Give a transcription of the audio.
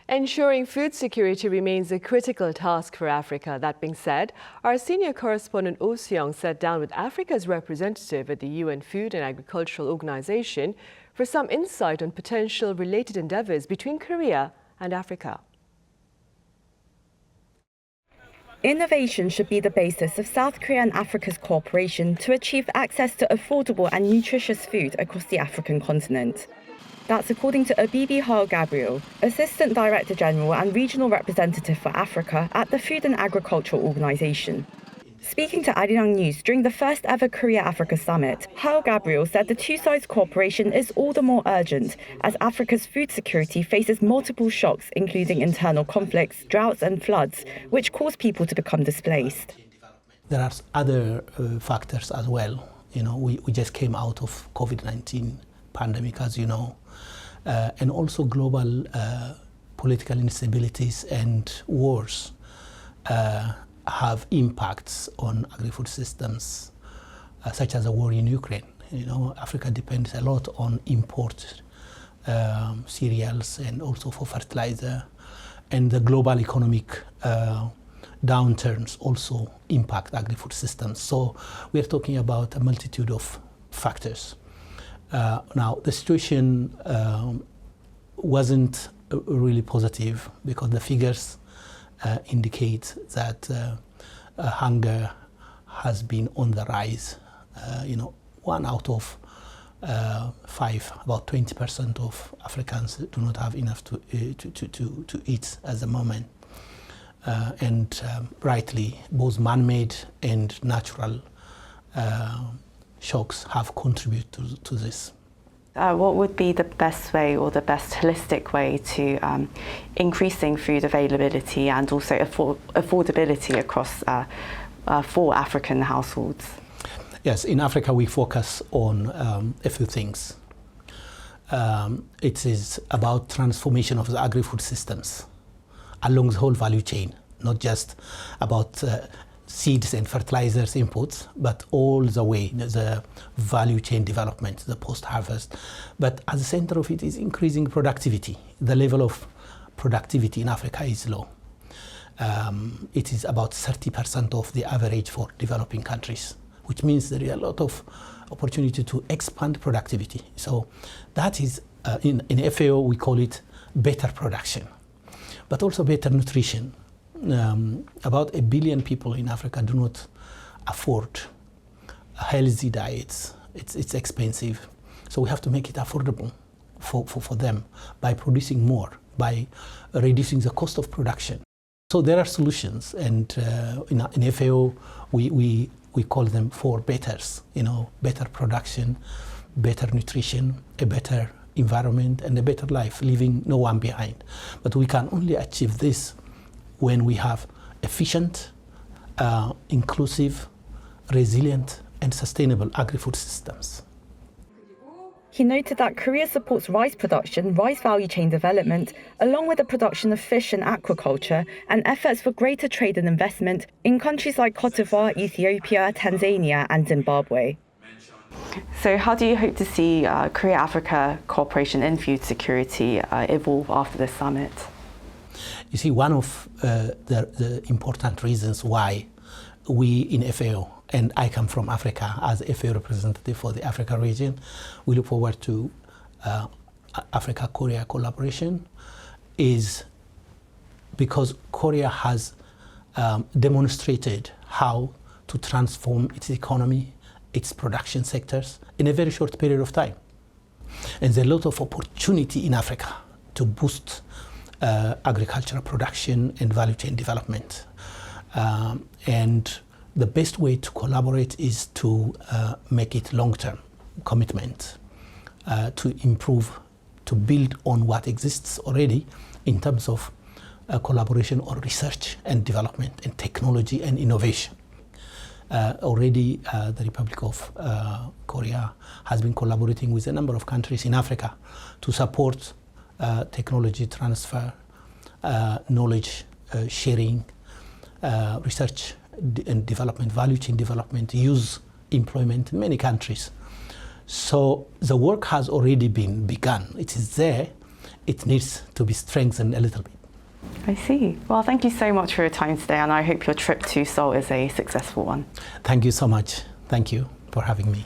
Ensuring food security remains a critical task for Africa. That being said, our senior correspondent Oh Soo-young sat down with Africa's representative at the UN Food and Agricultural Organization for some insight on potential related endeavors between Korea and Africa. Innovation should be the basis of South Korea and Africa's cooperation to achieve access to affordable and nutritious food across the African continent. That's according to Abebe Haile-Gabriel, Assistant Director General and Regional Representative for Africa at the Food and Agricultural Organization. Speaking to Arirang during the first ever Korea-Africa summit, Haile-Gabriel said the two sides' cooperation is all the more urgent as Africa's food security faces multiple shocks, including internal conflicts, droughts and floods, which cause people to become displaced. There are other factors as well. We just came out of COVID-19 pandemic, as you know, and also global political instabilities and wars have impacts on agri-food systems, such as the war in Ukraine. Africa depends a lot on imported cereals and also for fertilizer, and the global economic downturns also impact agri-food systems. So we are talking about a multitude of factors. Now, the situation wasn't really positive because the figures indicate that hunger has been on the rise. 1 out of 5, about 20% of Africans do not have enough to eat at the moment. And rightly, both man-made and natural shocks have contributed to this. What would be the best way or the best holistic way to increasing food availability and also affordability across for African households? Yes, in Africa we focus on a few things. It is about transformation of the agri-food systems along the whole value chain, not just about seeds and fertilizers inputs, but all the way, the value chain development, the post-harvest. But at the center of it is increasing productivity. The level of productivity in Africa is low. It is about 30% of the average for developing countries, which means there is a lot of opportunity to expand productivity. So that is, in FAO, we call it better production, but also better nutrition. About 1 billion people in Africa do not afford healthy diets. It's expensive. So we have to make it affordable for them by producing more, by reducing the cost of production. So there are solutions, and in FAO we call them 4 betters, better production, better nutrition, a better environment, and a better life, leaving no one behind. But we can only achieve this when we have efficient, inclusive, resilient, and sustainable agri-food systems. He noted that Korea supports rice production, rice value chain development, along with the production of fish and aquaculture, and efforts for greater trade and investment in countries like Cote d'Ivoire, Ethiopia, Tanzania, and Zimbabwe. So how do you hope to see Korea-Africa cooperation in food security evolve after this summit? You see, one of the important reasons why we in FAO, and I come from Africa as FAO representative for the Africa region, we look forward to Africa-Korea collaboration, is because Korea has demonstrated how to transform its economy, its production sectors in a very short period of time. And there's a lot of opportunity in Africa to boost agricultural production and value chain development. And the best way to collaborate is to make it long-term commitment, to improve, to build on what exists already in terms of collaboration on research and development and technology and innovation. Already the Republic of Korea has been collaborating with a number of countries in Africa to support technology transfer, knowledge sharing, research and development, value chain development, youth employment in many countries. So the work has already been begun. It is there. It needs to be strengthened a little bit. I see. Well, thank you so much for your time today, and I hope your trip to Seoul is a successful one. Thank you so much. Thank you for having me.